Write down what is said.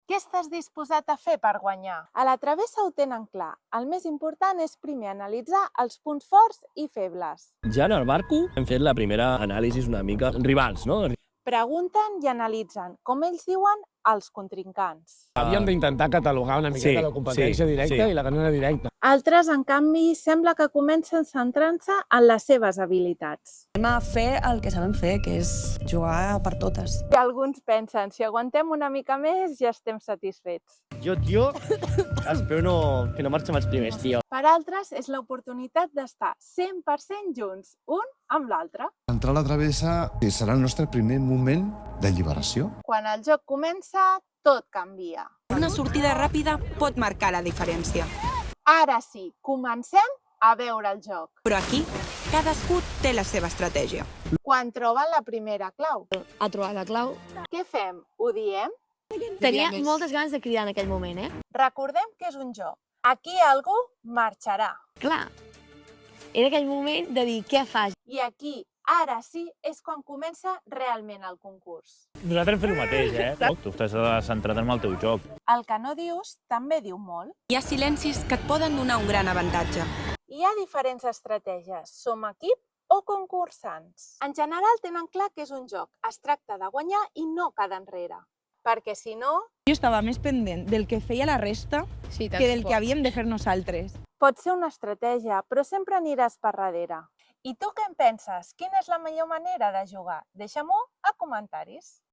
Què estàs disposat a fer per guanyar? A la travessa ho tenen clar. El més important és primer analitzar els punts forts i febles. Ja en el barco hem fet la primera anàlisi una mica rivals, no? Pregunten i analitzen, com ells diuen, els contrincants. Havíem d'intentar catalogar una miqueta la competència directa i la que no era directa. Altres, en canvi, sembla que comencen centrant-se en les seves habilitats. Anem a fer el que sabem fer, que és jugar per totes. I alguns pensen, si aguantem una mica més, ja estem satisfets. Jo, tio, espero que no marxem els primers, tio. Per altres, és l'oportunitat d'estar 100% junts, un amb l'altre. Entrar a la travessa serà el nostre primer moment d'alliberació. Quan el joc comença, tot canvia. Una sortida ràpida pot marcar la diferència. Ara sí, comencem a veure el joc. Però aquí, cadascú té la seva estratègia. Quan troben la primera clau, Ha trobat la clau. què fem? Ho diem? Tenia moltes ganes de cridar en aquell moment, Recordem que és un joc. Aquí algú marxarà. Clar, era aquell moment de dir, què fas? I aquí, ara sí, és quan comença realment el concurs. Nosaltres fem el mateix, Tu estàs centrat en el teu joc. El que no dius també diu molt. Hi ha silencis que et poden donar un gran avantatge. Hi ha diferents estratègies. Som equip o concursants. En general tenen clar que és un joc. Es tracta de guanyar i no quedar enrere. Perquè si no, Jo estava més pendent del que feia la resta Sí, que del que havíem de fer nosaltres. pot ser una estratègia, però sempre aniràs per darrere. I tu què en penses? Quina és la millor manera de jugar? Deixa-m'ho a comentaris.